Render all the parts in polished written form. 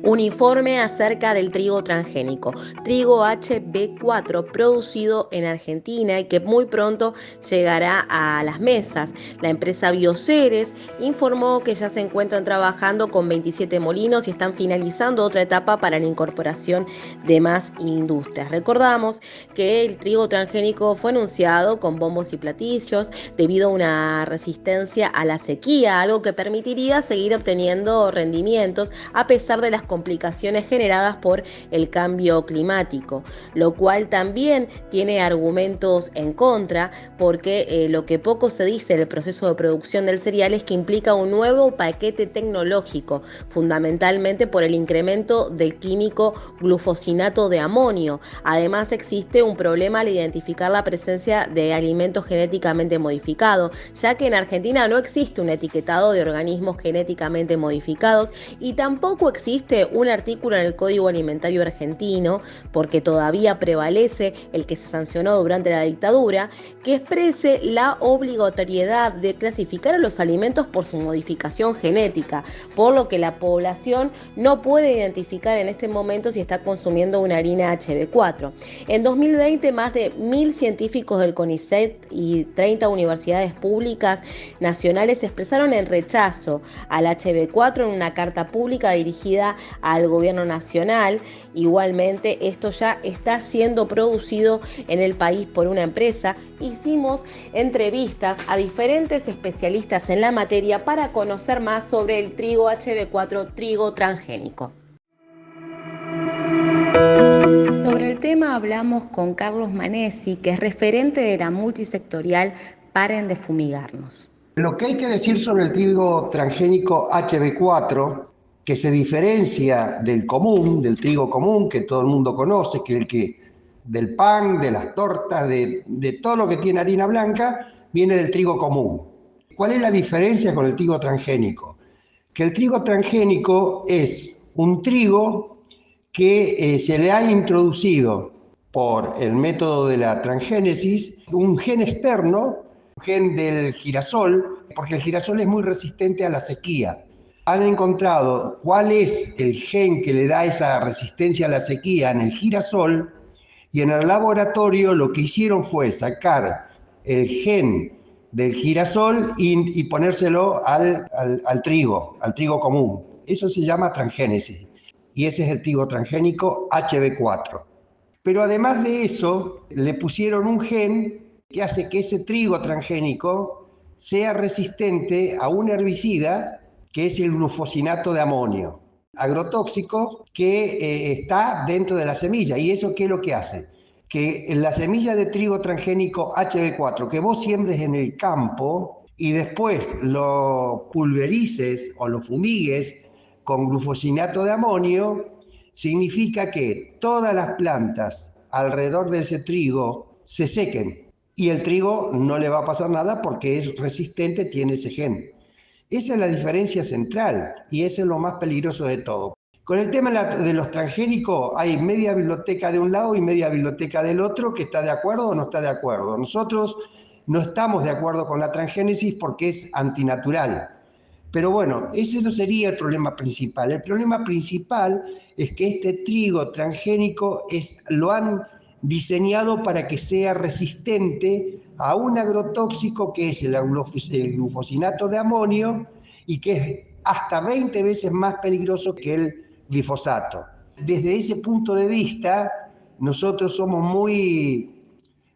Un informe acerca del trigo transgénico, trigo HB4 producido en Argentina y que muy pronto llegará a las mesas. La empresa Bioceres informó que ya se encuentran trabajando con 27 molinos y están finalizando otra etapa para la incorporación de más industrias. Recordamos que el trigo transgénico fue anunciado con bombos y platillos debido a una resistencia a la sequía, algo que permitiría seguir obteniendo rendimientos a pesar de las complicaciones generadas por el cambio climático, lo cual también tiene argumentos en contra, porque lo que poco se dice del proceso de producción del cereal es que implica un nuevo paquete tecnológico, fundamentalmente por el incremento del químico glufosinato de amonio. Además, existe un problema al identificar la presencia de alimentos genéticamente modificados, ya que en Argentina no existe un etiquetado de organismos genéticamente modificados y tampoco existe un artículo en el Código Alimentario argentino, porque todavía prevalece el que se sancionó durante la dictadura, que exprese la obligatoriedad de clasificar a los alimentos por su modificación genética, por lo que la población no puede identificar en este momento si está consumiendo una harina HB4. En 2020, más de 1.000 científicos del CONICET y 30 universidades públicas nacionales expresaron el rechazo al HB4 en una carta pública dirigida al gobierno nacional. Igualmente, esto ya está siendo producido en el país por una empresa. Hicimos entrevistas a diferentes especialistas en la materia para conocer más sobre el trigo HB4, trigo transgénico. Sobre el tema hablamos con Carlos Manesi, que es referente de la multisectorial Paren de Fumigarnos. Lo que hay que decir sobre el trigo transgénico HB4, que se diferencia del común, del trigo común que todo el mundo conoce, que es del pan, de las tortas, de todo lo que tiene harina blanca, viene del trigo común. ¿Cuál es la diferencia con el trigo transgénico? Que el trigo transgénico es un trigo que se le ha introducido por el método de la transgénesis un gen externo, un gen del girasol, porque el girasol es muy resistente a la sequía. Han encontrado cuál es el gen que le da esa resistencia a la sequía en el girasol, y en el laboratorio lo que hicieron fue sacar el gen del girasol y ponérselo al trigo común. Eso se llama transgénesis. Y ese es el trigo transgénico HB4. Pero además de eso, le pusieron un gen que hace que ese trigo transgénico sea resistente a un herbicida que es el glufosinato de amonio, agrotóxico que está dentro de la semilla. ¿Y eso qué es lo que hace? Que la semilla de trigo transgénico HB4 que vos siembres en el campo y después lo pulverices o lo fumigues con glufosinato de amonio, significa que todas las plantas alrededor de ese trigo se sequen y el trigo no le va a pasar nada porque es resistente, tiene ese gen. Esa es la diferencia central y eso es lo más peligroso de todo. Con el tema de los transgénicos hay media biblioteca de un lado y media biblioteca del otro que está de acuerdo o no está de acuerdo. Nosotros no estamos de acuerdo con la transgénesis porque es antinatural. Pero bueno, ese no sería el problema principal. El problema principal es que este trigo transgénico lo han diseñado para que sea resistente a un agrotóxico que es el glufosinato de amonio y que es hasta 20 veces más peligroso que el glifosato. Desde ese punto de vista, nosotros somos muy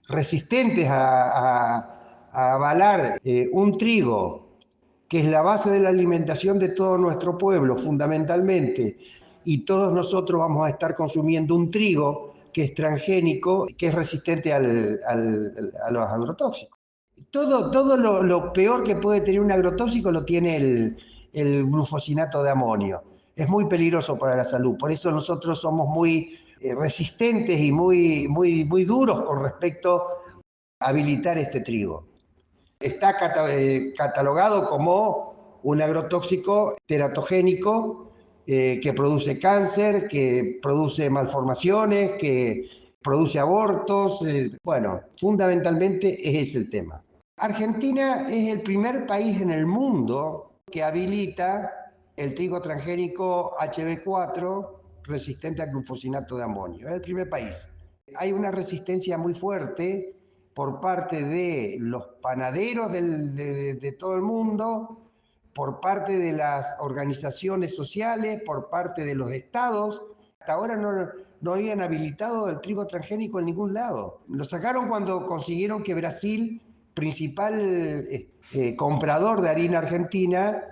resistentes a avalar un trigo que es la base de la alimentación de todo nuestro pueblo, fundamentalmente, y todos nosotros vamos a estar consumiendo un trigo que es transgénico, que es resistente a los agrotóxicos. Todo lo peor que puede tener un agrotóxico lo tiene el glufosinato de amonio. Es muy peligroso para la salud, por eso nosotros somos muy resistentes y muy duros con respecto a habilitar este trigo. Está catalogado como un agrotóxico teratogénico que produce cáncer, que produce malformaciones, que produce abortos. Bueno, fundamentalmente ese es el tema. Argentina es el primer país en el mundo que habilita el trigo transgénico HB4 resistente al glufosinato de amonio. Es el primer país. Hay una resistencia muy fuerte por parte de los panaderos de todo el mundo, por parte de las organizaciones sociales, por parte de los estados. Hasta ahora no habían habilitado el trigo transgénico en ningún lado. Lo sacaron cuando consiguieron que Brasil, principal comprador de harina argentina,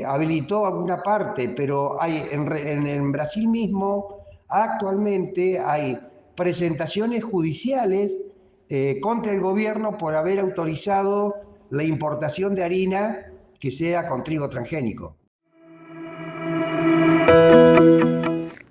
habilitó alguna parte, pero en Brasil mismo actualmente hay presentaciones judiciales contra el gobierno por haber autorizado la importación de harina que sea con trigo transgénico.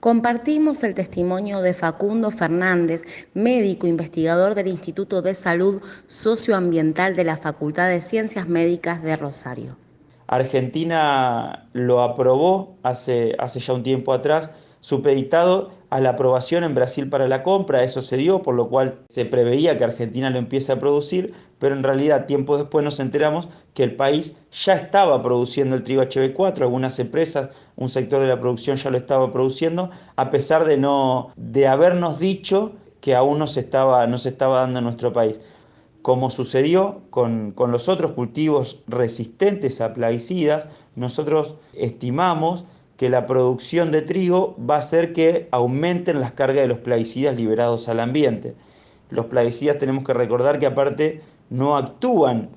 Compartimos el testimonio de Facundo Fernández, médico investigador del Instituto de Salud Socioambiental de la Facultad de Ciencias Médicas de Rosario. Argentina lo aprobó hace ya un tiempo atrás, supeditado a la aprobación en Brasil para la compra. Eso se dio, por lo cual se preveía que Argentina lo empiece a producir, pero en realidad tiempo después nos enteramos que el país ya estaba produciendo el trigo HB4, algunas empresas, un sector de la producción ya lo estaba produciendo, a pesar de habernos dicho que aún no se estaba dando en nuestro país. Como sucedió con los otros cultivos resistentes a plaguicidas, nosotros estimamos que la producción de trigo va a hacer que aumenten las cargas de los plaguicidas liberados al ambiente. Los plaguicidas, tenemos que recordar que aparte no actúan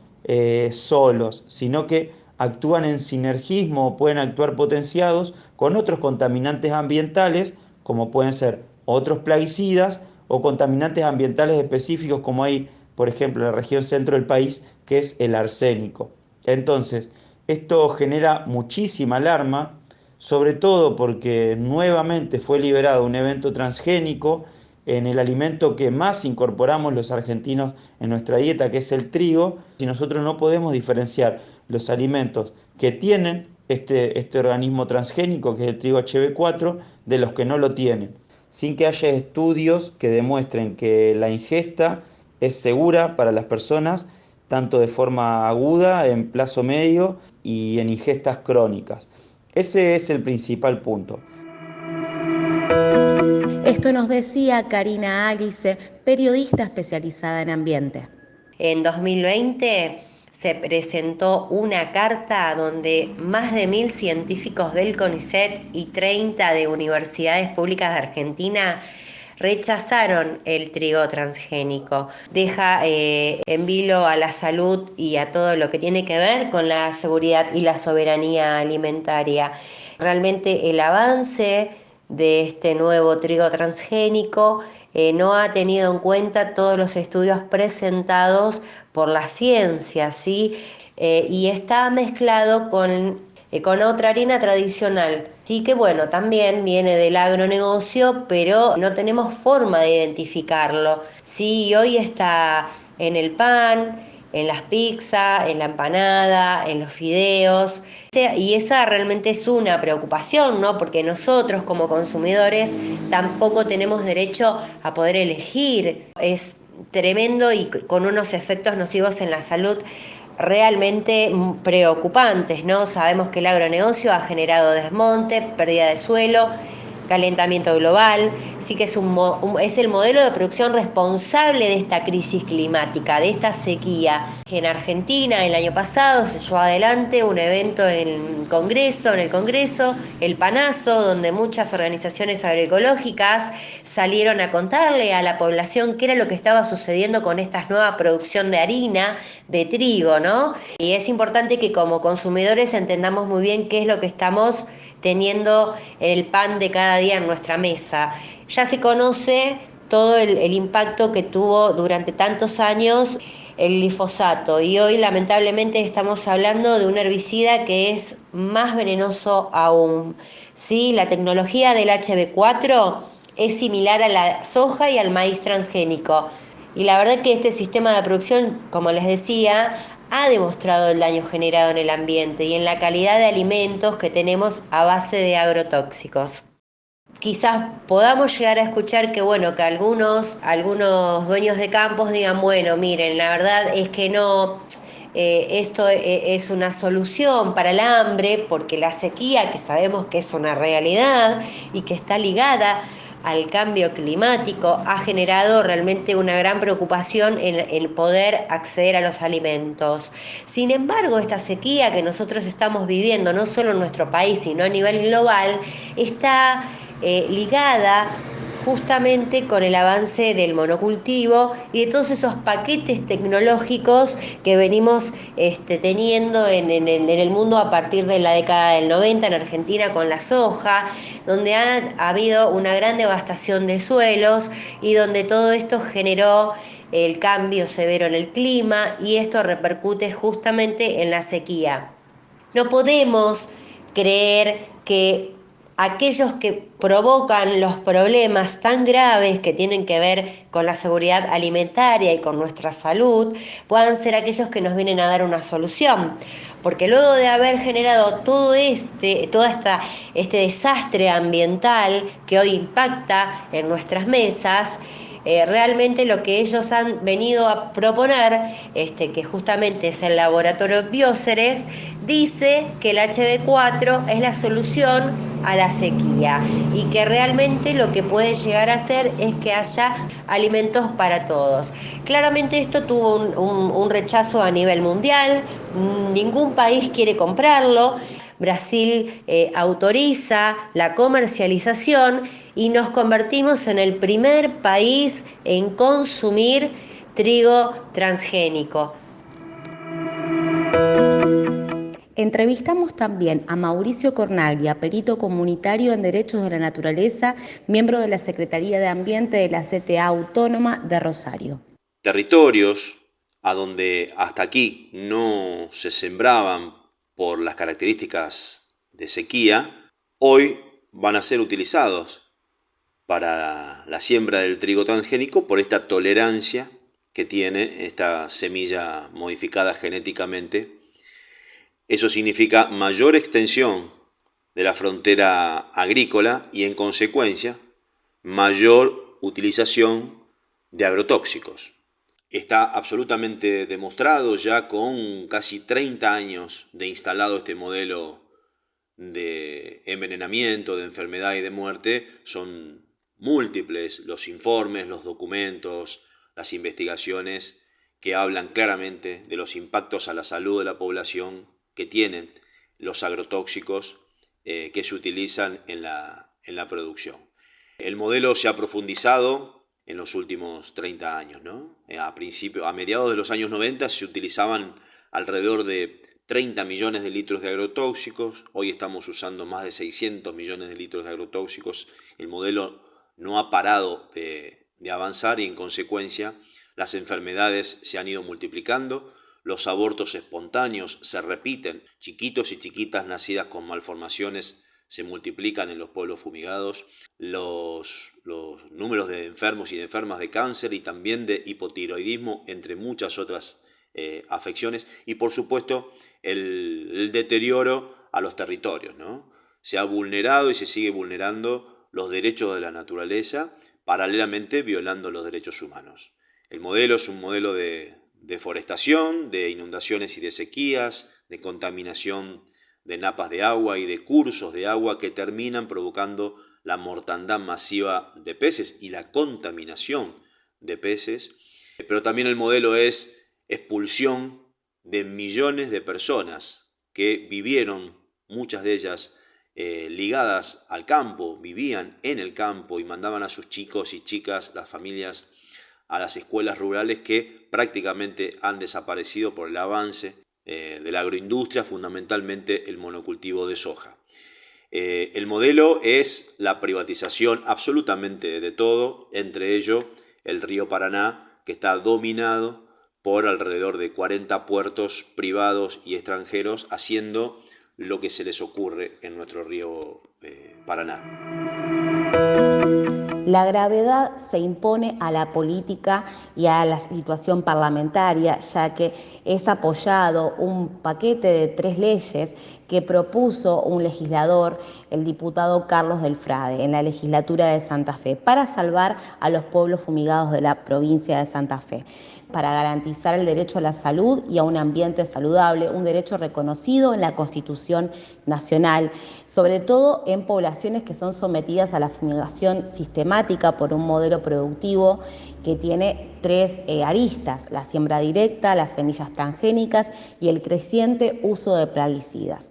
solos, sino que actúan en sinergismo, pueden actuar potenciados con otros contaminantes ambientales, como pueden ser otros plaguicidas o contaminantes ambientales específicos, como hay, por ejemplo, en la región centro del país, que es el arsénico. Entonces, esto genera muchísima alarma, sobre todo porque nuevamente fue liberado un evento transgénico en el alimento que más incorporamos los argentinos en nuestra dieta, que es el trigo, y nosotros no podemos diferenciar los alimentos que tienen este organismo transgénico, que es el trigo HB4, de los que no lo tienen, sin que haya estudios que demuestren que la ingesta es segura para las personas, tanto de forma aguda, en plazo medio y en ingestas crónicas. Ese es el principal punto. Esto nos decía Karina Alice, periodista especializada en ambiente. En 2020 se presentó una carta donde más de 1.000 científicos del CONICET y 30 de universidades públicas de Argentina rechazaron el trigo transgénico. Deja en vilo a la salud y a todo lo que tiene que ver con la seguridad y la soberanía alimentaria. Realmente el avance de este nuevo trigo transgénico no ha tenido en cuenta todos los estudios presentados por la ciencia, ¿sí? Y está mezclado con otra harina tradicional, sí, que bueno, también viene del agronegocio, pero no tenemos forma de identificarlo. Sí, hoy está en el pan, en las pizzas, en la empanada, en los fideos, y esa realmente es una preocupación, ¿no? Porque nosotros como consumidores tampoco tenemos derecho a poder elegir. Es tremendo y con unos efectos nocivos en la salud realmente preocupantes, ¿no? Sabemos que el agronegocio ha generado desmonte, pérdida de suelo, calentamiento global, sí que es el modelo de producción responsable de esta crisis climática, de esta sequía. En Argentina el año pasado se llevó adelante un evento en el Congreso, el Panazo, donde muchas organizaciones agroecológicas salieron a contarle a la población qué era lo que estaba sucediendo con esta nueva producción de harina, de trigo, ¿no? Y es importante que como consumidores entendamos muy bien qué es lo que estamos teniendo en el pan de cada día en nuestra mesa. Ya se conoce todo el impacto que tuvo durante tantos años el glifosato y hoy lamentablemente estamos hablando de un herbicida que es más venenoso aún. Sí, la tecnología del HB4 es similar a la soja y al maíz transgénico. Y la verdad que este sistema de producción, como les decía, ha demostrado el daño generado en el ambiente y en la calidad de alimentos que tenemos a base de agrotóxicos. Quizás podamos llegar a escuchar que algunos dueños de campos digan, bueno, miren, la verdad es que no esto es una solución para el hambre, porque la sequía, que sabemos que es una realidad y que está ligada al cambio climático, ha generado realmente una gran preocupación en poder acceder a los alimentos. Sin embargo, esta sequía que nosotros estamos viviendo, no solo en nuestro país, sino a nivel global, está ligada justamente con el avance del monocultivo y de todos esos paquetes tecnológicos que venimos teniendo en el mundo a partir de la década del 90 en Argentina con la soja, donde ha habido una gran devastación de suelos y donde todo esto generó el cambio severo en el clima, y esto repercute justamente en la sequía. No podemos creer que aquellos que provocan los problemas tan graves que tienen que ver con la seguridad alimentaria y con nuestra salud puedan ser aquellos que nos vienen a dar una solución, porque luego de haber generado todo este desastre ambiental que hoy impacta en nuestras mesas, realmente lo que ellos han venido a proponer, que justamente es el laboratorio Bioceres, dice que el HB4 es la solución a la sequía y que realmente lo que puede llegar a hacer es que haya alimentos para todos. Claramente esto tuvo un rechazo a nivel mundial, ningún país quiere comprarlo. Brasil autoriza la comercialización y nos convertimos en el primer país en consumir trigo transgénico. Entrevistamos también a Mauricio Cornaglia, perito comunitario en Derechos de la Naturaleza, miembro de la Secretaría de Ambiente de la CTA Autónoma de Rosario. Territorios a donde hasta aquí no se sembraban por las características de sequía, hoy van a ser utilizados para la siembra del trigo transgénico por esta tolerancia que tiene esta semilla modificada genéticamente. Eso significa mayor extensión de la frontera agrícola y, en consecuencia, mayor utilización de agrotóxicos. Está absolutamente demostrado ya con casi 30 años de instalado este modelo de envenenamiento, de enfermedad y de muerte. Son múltiples los informes, los documentos, las investigaciones que hablan claramente de los impactos a la salud de la población que tienen los agrotóxicos que se utilizan en la producción. El modelo se ha profundizado en los últimos 30 años, ¿no? A mediados de los años 90 se utilizaban alrededor de 30 millones de litros de agrotóxicos, hoy estamos usando más de 600 millones de litros de agrotóxicos. El modelo no ha parado de avanzar y, en consecuencia, las enfermedades se han ido multiplicando, los abortos espontáneos se repiten, chiquitos y chiquitas nacidas con malformaciones se multiplican en los pueblos fumigados, los números de enfermos y de enfermas de cáncer y también de hipotiroidismo, entre muchas otras afecciones, y por supuesto el deterioro a los territorios, ¿no? Se ha vulnerado y se sigue vulnerando los derechos de la naturaleza, paralelamente violando los derechos humanos. El modelo es un modelo de deforestación, de inundaciones y de sequías, de contaminación de napas de agua y de cursos de agua que terminan provocando la mortandad masiva de peces y la contaminación de peces. Pero también el modelo es expulsión de millones de personas que vivieron, muchas de ellas ligadas al campo, vivían en el campo y mandaban a sus chicos y chicas, las familias, a las escuelas rurales, que prácticamente han desaparecido por el avance de la agroindustria, fundamentalmente el monocultivo de soja. El modelo es la privatización absolutamente de todo, entre ello el río Paraná, que está dominado por alrededor de 40 puertos privados y extranjeros, haciendo lo que se les ocurre en nuestro río Paraná. La gravedad se impone a la política y a la situación parlamentaria, ya que es apoyado un paquete de 3 leyes que propuso un legislador, el diputado Carlos Delfrade, en la legislatura de Santa Fe, para salvar a los pueblos fumigados de la provincia de Santa Fe. para garantizar el derecho a la salud y a un ambiente saludable, un derecho reconocido en la Constitución Nacional, sobre todo en poblaciones que son sometidas a la fumigación sistemática por un modelo productivo que tiene 3 aristas: la siembra directa, las semillas transgénicas y el creciente uso de plaguicidas.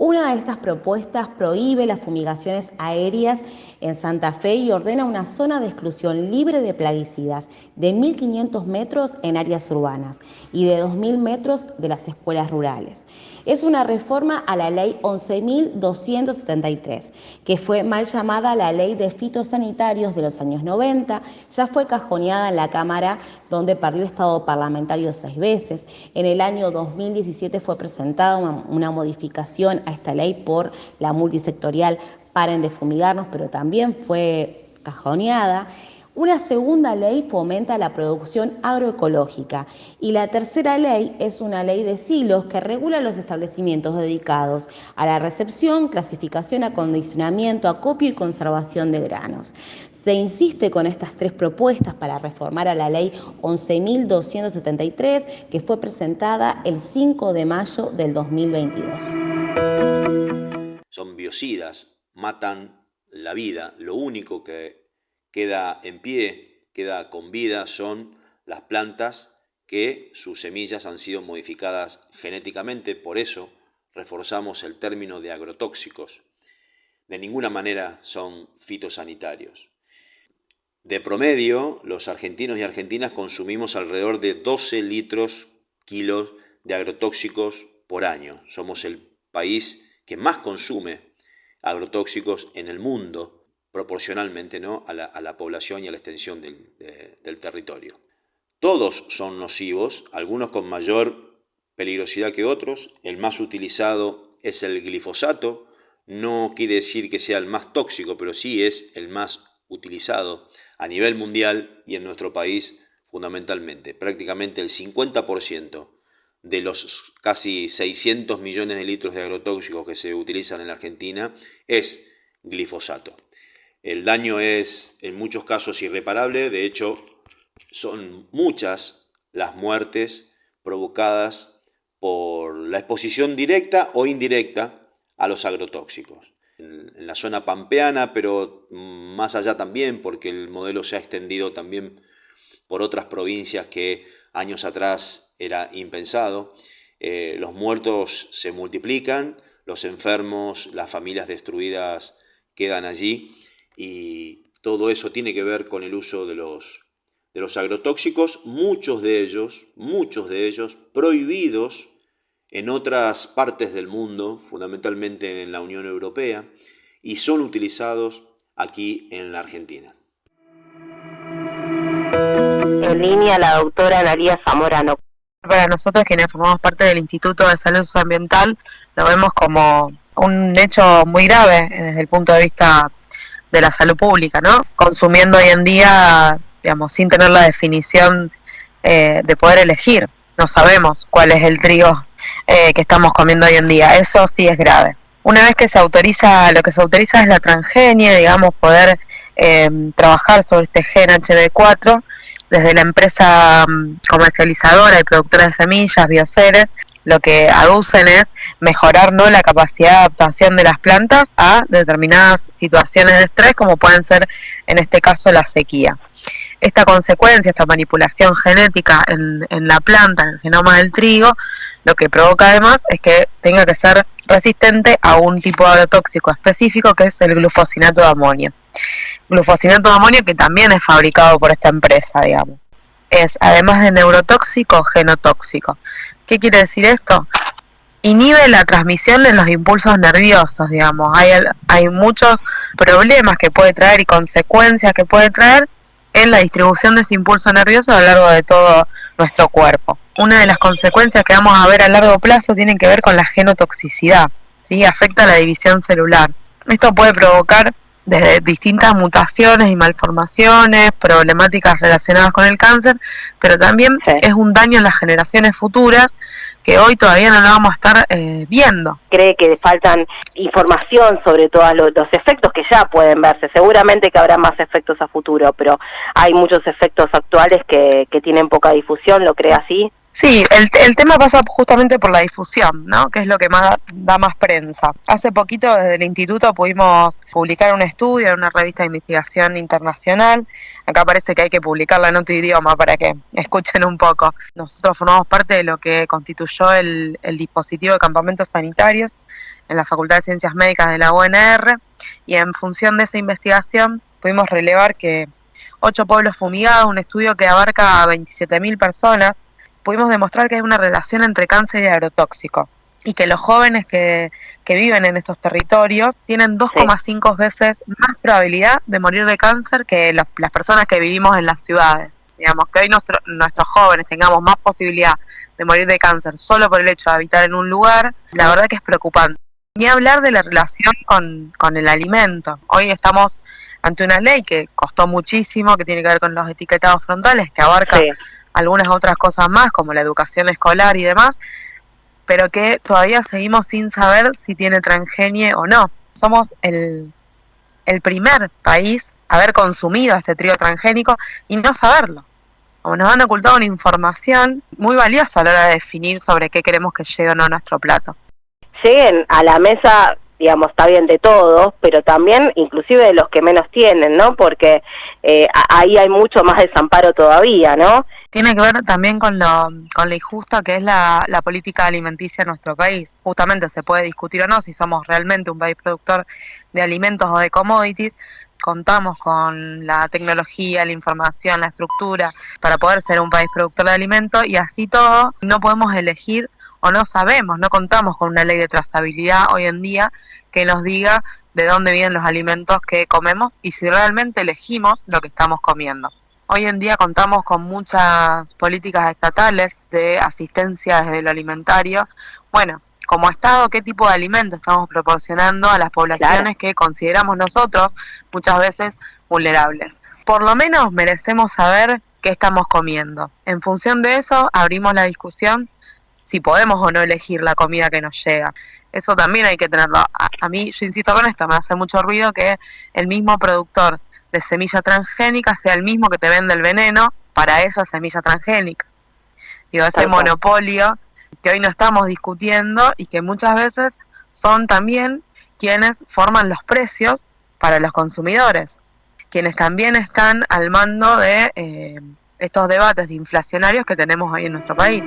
Una de estas propuestas prohíbe las fumigaciones aéreas en Santa Fe y ordena una zona de exclusión libre de plaguicidas de 1.500 metros en áreas urbanas y de 2.000 metros de las escuelas rurales. Es una reforma a la ley 11.273, que fue mal llamada la ley de fitosanitarios de los años 90, ya fue cajoneada en la Cámara, donde perdió estado parlamentario 6 veces. En el año 2017 fue presentada una modificación a esta ley por la multisectorial Paren de Fumigarnos, pero también fue cajoneada. Una segunda ley fomenta la producción agroecológica y la tercera ley es una ley de silos que regula los establecimientos dedicados a la recepción, clasificación, acondicionamiento, acopio y conservación de granos. Se insiste con estas 3 propuestas para reformar a la ley 11.273, que fue presentada el 5 de mayo del 2022. Son biocidas, matan la vida. Lo único que queda en pie, queda con vida, son las plantas que sus semillas han sido modificadas genéticamente. Por eso reforzamos el término de agrotóxicos. De ninguna manera son fitosanitarios. De promedio, los argentinos y argentinas consumimos alrededor de 12 kilos de agrotóxicos por año. Somos el país que más consume agrotóxicos en el mundo, proporcionalmente, ¿no?, a la población y a la extensión del territorio. Todos son nocivos, algunos con mayor peligrosidad que otros. El más utilizado es el glifosato. No quiere decir que sea el más tóxico, pero sí es el más utilizado a nivel mundial y en nuestro país fundamentalmente. Prácticamente el 50% de los casi 600 millones de litros de agrotóxicos que se utilizan en la Argentina es glifosato. El daño es en muchos casos irreparable. De hecho, son muchas las muertes provocadas por la exposición directa o indirecta a los agrotóxicos. En la zona pampeana, pero más allá también, porque el modelo se ha extendido también por otras provincias que años atrás era impensado. Los muertos se multiplican, los enfermos, las familias destruidas quedan allí. Y todo eso tiene que ver con el uso de los agrotóxicos, muchos de ellos prohibidos en otras partes del mundo, fundamentalmente en la Unión Europea, y son utilizados aquí en la Argentina. En línea la doctora Analía Zamorano. Para nosotros, quienes formamos parte del Instituto de Salud Socioambiental, lo vemos como un hecho muy grave desde el punto de vista de la salud pública, ¿no? Consumiendo hoy en día, digamos, sin tener la definición de poder elegir. No sabemos cuál es el trigo que estamos comiendo hoy en día. Eso sí es grave. Una vez que se autoriza, lo que se autoriza es la transgenia, digamos, poder trabajar sobre este gen HB4 desde la empresa comercializadora y productora de semillas, Bioceres. Lo que aducen es mejorar, ¿no?, la capacidad de adaptación de las plantas a determinadas situaciones de estrés, como pueden ser en este caso la sequía. Esta consecuencia, esta manipulación genética en la planta, en el genoma del trigo, lo que provoca además es que tenga que ser resistente a un tipo de agrotóxico específico, que es el glufosinato de amonio. Glufosinato de amonio que también es fabricado por esta empresa, digamos. Es, además de neurotóxico, genotóxico. ¿Qué quiere decir esto? Inhibe la transmisión de los impulsos nerviosos, digamos. Hay muchos problemas que puede traer y consecuencias que puede traer en la distribución de ese impulso nervioso a lo largo de todo nuestro cuerpo. Una de las consecuencias que vamos a ver a largo plazo tiene que ver con la genotoxicidad, ¿sí? Afecta a la división celular. Esto puede provocar desde distintas mutaciones y malformaciones, problemáticas relacionadas con el cáncer, pero también es un daño en las generaciones futuras que hoy todavía no la vamos a estar viendo. Cree que faltan información sobre todos los efectos que ya pueden verse. Seguramente que habrá más efectos a futuro, pero hay muchos efectos actuales que tienen poca difusión, ¿lo cree así? Sí, el tema pasa justamente por la difusión, ¿no? Que es lo que más da más prensa. Hace poquito desde el instituto pudimos publicar un estudio en una revista de investigación internacional. Acá parece que hay que publicarla en otro idioma para que escuchen un poco. Nosotros formamos parte de lo que constituyó el dispositivo de campamentos sanitarios en la Facultad de Ciencias Médicas de la UNR, y en función de esa investigación pudimos relevar que 8 pueblos fumigados, un estudio que abarca a 27.000 personas, pudimos demostrar que hay una relación entre cáncer y agrotóxico, y que los jóvenes que viven en estos territorios tienen 2,5 veces más probabilidad de morir de cáncer que las personas que vivimos en las ciudades. Digamos, que hoy nuestros jóvenes tengamos más posibilidad de morir de cáncer solo por el hecho de habitar en un lugar, la verdad que es preocupante. Ni hablar de la relación con el alimento. Hoy estamos ante una ley que costó muchísimo, que tiene que ver con los etiquetados frontales, que abarca algunas otras cosas más, como la educación escolar y demás, pero que todavía seguimos sin saber si tiene transgenia o no. Somos el primer país a haber consumido este trigo transgénico y no saberlo. Como nos han ocultado una información muy valiosa a la hora de definir sobre qué queremos que llegue o no a nuestro plato. Lleguen a la mesa, digamos, está bien de todos, pero también inclusive de los que menos tienen, ¿no? Porque ahí hay mucho más desamparo todavía, ¿no? Tiene que ver también con lo injusta que es la política alimenticia en nuestro país. Justamente se puede discutir o no si somos realmente un país productor de alimentos o de commodities. Contamos con la tecnología, la información, la estructura para poder ser un país productor de alimentos, y así todo no podemos elegir o no sabemos, no contamos con una ley de trazabilidad hoy en día que nos diga de dónde vienen los alimentos que comemos y si realmente elegimos lo que estamos comiendo. Hoy en día contamos con muchas políticas estatales de asistencia desde lo alimentario. Bueno, como Estado, ¿qué tipo de alimento estamos proporcionando a las poblaciones que consideramos nosotros muchas veces vulnerables? Por lo menos merecemos saber qué estamos comiendo. En función de eso, abrimos la discusión si podemos o no elegir la comida que nos llega. Eso también hay que tenerlo. A mí, yo insisto con esto, me hace mucho ruido que el mismo productor de semilla transgénica sea el mismo que te vende el veneno para esa semilla transgénica. Digo, ese monopolio que hoy no estamos discutiendo y que muchas veces son también quienes forman los precios para los consumidores, quienes también están al mando de estos debates inflacionarios que tenemos hoy en nuestro país.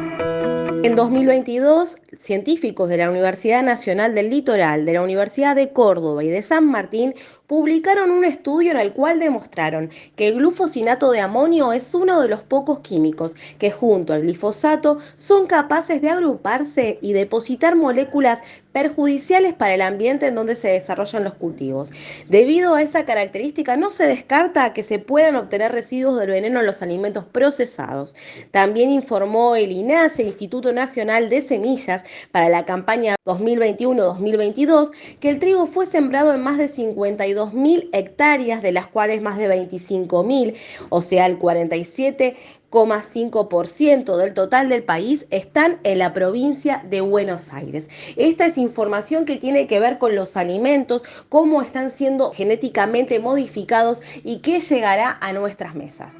En 2022, científicos de la Universidad Nacional del Litoral, de la Universidad de Córdoba y de San Martín publicaron un estudio en el cual demostraron que el glufosinato de amonio es uno de los pocos químicos que junto al glifosato son capaces de agruparse y depositar moléculas perjudiciales para el ambiente en donde se desarrollan los cultivos. Debido a esa característica, no se descarta que se puedan obtener residuos del veneno en los alimentos procesados. También informó el INASE, Instituto Nacional de Semillas, para la campaña 2021-2022, que el trigo fue sembrado en más de 52.000 hectáreas, de las cuales más de 25.000, o sea el 47,5% del total del país, están en la provincia de Buenos Aires. Esta es información que tiene que ver con los alimentos, cómo están siendo genéticamente modificados y qué llegará a nuestras mesas.